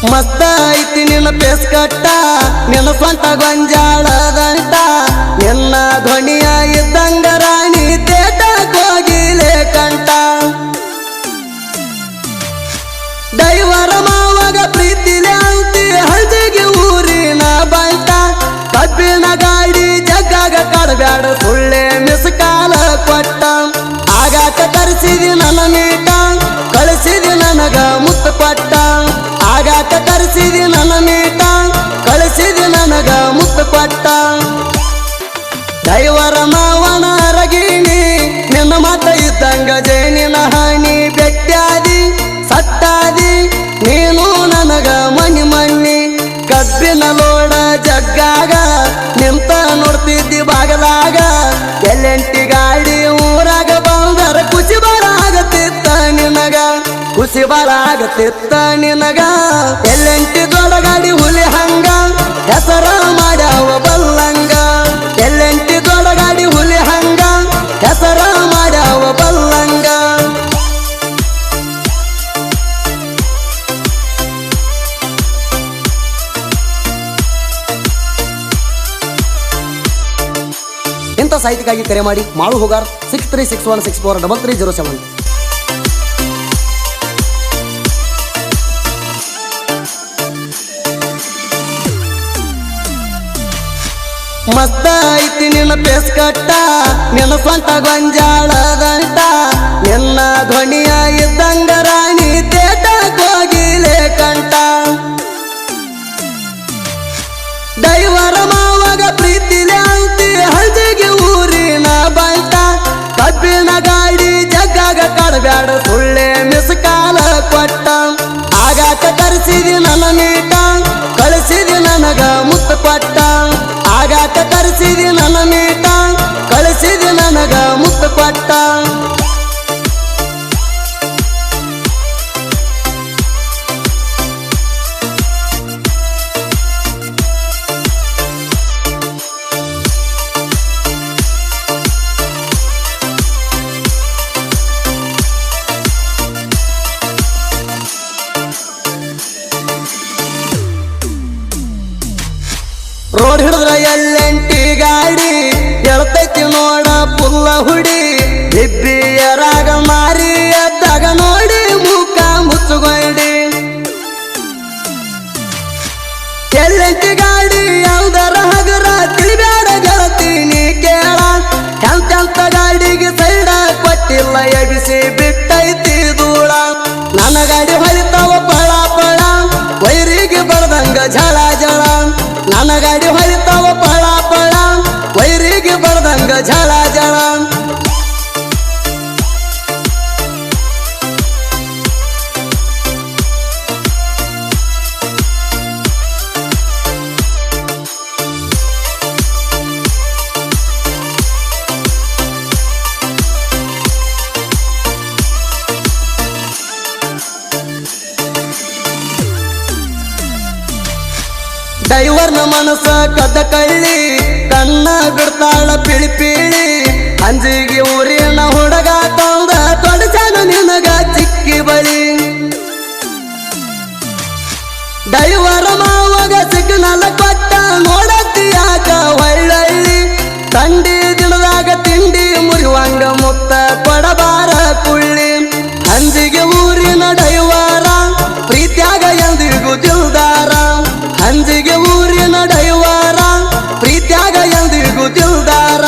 ಮಸ್ತ ಐತಿ ನಿನ್ನ ಪೇಸ್ ಕಟ್ಟ ನಿನ್ನ ಸ್ವಂತ ಗೊಂಜಾಳದಂಟ ನಿನ್ನ ಧ್ವನಿಯ ಇದ್ದಂಗ ರಾಣಿ ತೇಟ ಕೋಗಿಲೆ ಕಂಠ ದೈವರ ಮಾವಾಗ ಪ್ರೀತಿಲೆ ಅಂತಿ ಹಳ್ದಿಗೆ ಊರಿನ ಬಂಟ ಕಬ್ಬಿನ ಗಾಡಿ ಜಗ್ಗಾಗ ಕಡಬ್ಯಾಡ ಸುಳ್ಳೆ ಮಿಸ್ಕಾಲ ಕೊಟ್ಟ ಆಗಾಕ ಕರೆಸಿದಿ ನನ್ನ ಮೀಟ ಕಳಿಸಿದಿ ನನಗ ಮುತ್ತು ಕೊಟ್ಟ ಆಗಾಕ ಕರೆಸಿದಿ ನನ್ನ ಮೀಟ ಕಳಿಸಿದಿ ನನಗ ಮುತ್ತು ಕೊಟ್ಟ ದೈವರ ಮಾವನ ರಗಿಣಿ ನಿನ್ನ ಮಾತ ಇದ್ದಂಗ ಜೇನಿನ ಹನಿ ಬೆಟ್ಟಾದಿ ಸತ್ತಾದಿ ನೀನು ನನಗ ಮನಿ ಮಣ್ಣಿ ಕಬ್ಬಿನ ಲೋಡ ಜಗ್ಗಾಗ ನಿಂತ ನೋಡ್ತಿದ್ದಿ ಬಾಗಲಾಗ ಎಲ್ಲೆಂಟಿ ಗಾಡಿ ಊರಾಗ ಬಂದರ ಖುಷಿ ಬರಾಗತ್ತಿತ್ತ ನಿನಗ ಖುಷಿ ಬರಾಗತ್ತಿತ್ತ ನಿನಗ ಎಲ್ಲೆಂಟಿ ದೊಡ್ಡ ಗಾಡಿ ಹುಲಿ ಹಂಗ ಹೆಸರ ಮಾಡ್ಯಾವ ಬಲ್ಲಂಗ ಎಲ್ಲೆಂಟಿ ದೊಡ್ಡ ಗಾಡಿ ಹುಲಿ ಹಂಗ ಹೆಸರ ಮಾಡ್ಯಾವ ಬಲ್ಲಂಗ ಇಂಥ ಸಾಹಿತ್ಯಕ್ಕಾಗಿ ಕರೆ ಮಾಡಿ ಮಾಳು ಹೋಗಾರ್ 6361643307. ಮಸ್ತ ಐತಿ ನಿನ್ನ ಪೇಸ್ ಕಟ್ಟ ನಿನ್ನ ಸ್ವಂತ ಗೊಂಜಾಳದಂಟ ನಿನ್ನ ಧ್ವನಿಯ ಇದ್ದಂಗ ರಾಣಿ ತೇಟ ಕೋಗಿಲೆ ಕಂಠ ದೈವರ ಮಾವಾಗ ಪ್ರೀತಿಲೆ ಅಂತಿ ಹಳ್ದಿಗೆ ಊರಿನ ಬಂಟ ಕಬ್ಬಿನ ಗಾಡಿ ಜಗ್ಗಾಗ ಕಡಬ್ಯಾಡ ಸುಳ್ಳೆ ಮಿಸ್ಕಾಲ ಕೊಟ್ಟ ಆಗಾಕ ಕರೆಸಿದಿ ನನ್ನ ಮೀಟ ಕಳಿಸಿದಿ ನನಗ ಮುತ್ತು ಕೊಟ್ಟ ಆಗಾಕ ಕರೆಸಿದಿ ನನ್ನ ಮೀಟ ಕಳಿಸಿದಿ ನನಗ ಮುತ್ತು ಕೊಟ್ಟ ರೋಡ್ ಹಿಡಿದ್ರ ಎಲ್ಲೆಂಟಿ ಗಾಡಿ ಎಳ್ತೈತಿ ನೋಡ ಪುಲ್ಲ ಹುಡಿ ಬಿಬ್ಬಿಯರಾಗ ಮಾರಿ ಎದ್ದಾಗ ನೋಡಿ ಮುಖ ಮುಚ್ಚುಗೊಂಡಿ ಎಲ್ಲೆಂಟಿ ಗಾಡಿ ಯಾವ್ದರ ಹಗರ ತಿಳಿಬ್ಯಾಡ ಗೆಳತೀನಿ ಕೇಳ ಎಂತೆಂತ ಗಾಡಿಗೆ ಸೈಡ ಕೊಟ್ಟಿಲ್ಲ ಎಬಿಸಿ ಬಿಟ್ಟೈತಿ ಧೂಳ ನನ್ನ ಗಾಡಿ ಹೊಳಿತಾವ ಪಳ ಪಳ ವೈರಿಗೆ ಬಡ್ದಂಗ ಝಳ ಝಳ ನನ್ನ ಗಾಡಿ ಹೊಳಿತಾವ ಪಳ ಪಳ ವೈರಿಗೆ ಬಡ್ದಂಗ ಝಳ ಝಳ ದೈವರ್ನ ಮನಸ ಕದ್ದ ಕಳ್ಳಿ ಕಣ್ಣ ಬಿಡ್ತಾಳ ಪಿಳಿ ಪಿಳಿ ಅಂಜಿಗೆ ಊರಿನ ಹುಡುಗ ತಂದ ತೊಡಚಾನ ನಿನಗ ಚಿಕ್ಕಿ ಬಳಿ ದೈವರ ಮಾವಾಗ ಸಿಗ್ನಲ್ ಕೊಟ್ಟ ನೋಡತ್ತಿ ಯಾಕ ಒಳ್ಳಳ್ಳಿ ತಂಡಿ ದಿನದಾಗ ತಿಂಡಿ ಮುರಿವಂಗ ಮುತ್ತ ಕೊಡಬಾರ ಕುಳ್ಳಿ ಅಂಜಿಗೆ ಊರಿನ ದೈವರ ಪ್ರೀತ್ಯಾಗ ಎಂದಿಗೂ ದಿಲ್ದಾರ ಅಂಜಿಗೆ ಊರಿನ ದೈವರ ಪ್ರೀತ್ಯಾಗ ಎಂದಿಗೂ ದಿಲ್ದಾರ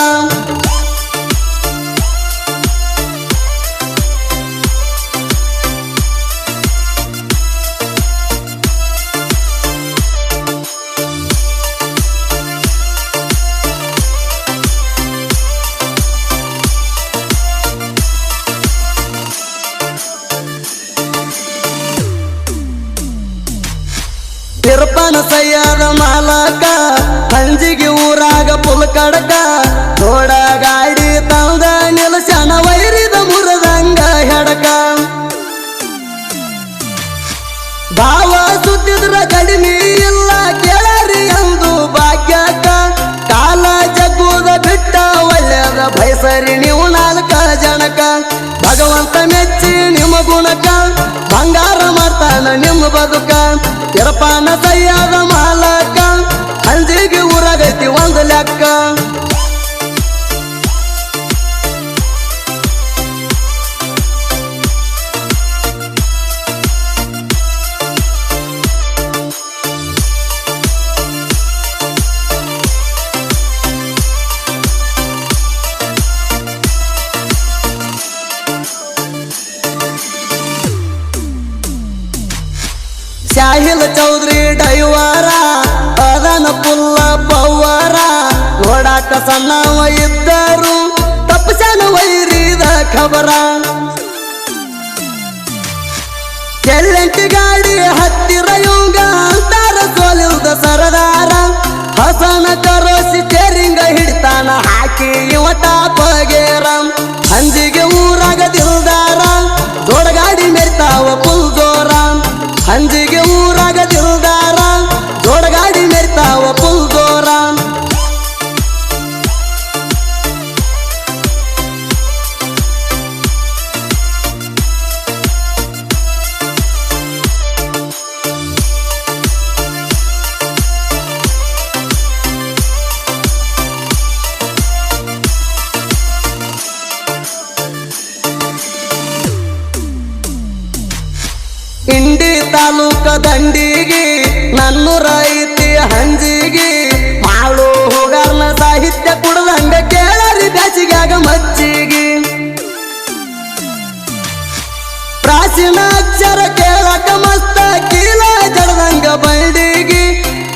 ತಿರುಪನ ಸಯ್ಯದ ಮಾಲಕ ಅಂಜಿಗೆ ಊರಾಗ ಪುಲ್ ಕಡಕ ನೋಡ ಗಾಡಿ ತಂದ ನಿಲ್ಸನ ವೈರಿದ ಮುರದಂಗ ಹೆಡಕ ಭಾವ ಸುತ್ತಿದ್ರ ಕಡಿಮೆ ಇಲ್ಲ ಕೇಳರಿ ಎಂದು ಭಾಗ್ಯಕ ಕಾಲ ಜಗ್ಗುದ ಬಿಟ್ಟ ಒಳ್ಳೆಯದ ಬಯಸರಿ ನೀವು 4 ಜನಕ ಭಗವಂತ ಮೆಚ್ಚಿ ನಿಮ್ಮ ಗುಣಕ ಬಂಗಾರ ಮಾಡ್ತಾನ ನಿಮ್ಮ ನಮ್ಮ ಬದುಕ ಎರಪಾನ ಸಯ್ಯಾದ ಮಾಲಕ ಹಂಜಿಗೆ ಊರಾಗೈತಿ ಒಂದು ಲೆಕ್ಕ ಶಾಹಿಲ್ ಚೌಧರಿ ಡೈವರ ಅದನ ಪುಲ್ಲ ಪವ್ವರ ನೋಡಾಕ ಸಣ್ಣವ ಇದ್ದರು ತಪ್ಪಸನ ವೈರಿದ ಖಬರ ಎಲ್ಲೆಂಟಿ ಗಾಡಿ ಹತ್ತಿರ ಯುಂಗ ಅಂತಾರ ಸೋಲಿಲ್ದ ಸರದಾರ ಹಸನ ಕರೋಸಿ ಚೇರಿಂಗ ಹಿಡಿತಾನ ಹಾಕಿ ಇವಟ ಪಗೇರ ಹಂಜಿಗೆ ಊರಾಗ ದಿಲ್ದಾರ ದೊಡಗಾಡಿ ಮೆರ್ತಾವ ಪುಲ್ ಜೋರ ಹಂಜಿಗೆ ಊರಾಗ ದಿಲ್ದಾರ ದೊಡಗಾಡಿ ಮೆರ್ತಾವ ಪುಲ್ ಜೋರ ಇಂಡಿ ತಾಲೂಕ ದಂಡಿಗೆ ನನ್ನೂರ ಐತಿ ಹಂಜಿಗೆ ಮಾಳು ಹೋಗಾರ್ನ ಸಾಹಿತ್ಯ ಕುಡ್ದಂಗ ಕೇಳರಿ ಬ್ಯಾಸಿಗ್ಯಾಗ ಮಚ್ಚಿಗೆ ಪ್ರಾಚೀನ ಅಕ್ಷರ ಕೇಳಕ ಮಸ್ತ ಕೀಲ ಜಡದಂಗ ಬಂಡಿಗೆ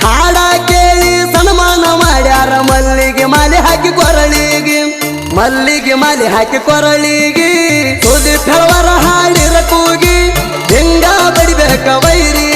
ಹಾಡ ಕೇಳಿ ಸನ್ಮಾನ ಮಾಡ್ಯಾರ ಮಲ್ಲಿಗೆ ಮಾಲೆ ಹಾಕಿ ಕೊರಳಿಗೆ ಮಲ್ಲಿಗೆ ಮಾಲೆ ಹಾಕಿ ಕೊರಳಿಗೆ ಸುದಿ ಫೆಳವರ ಹಾಡಿರ ಕೂಗಿ ಹಿಂಗ ಬಡಿಬೇಕ ವೈರಿ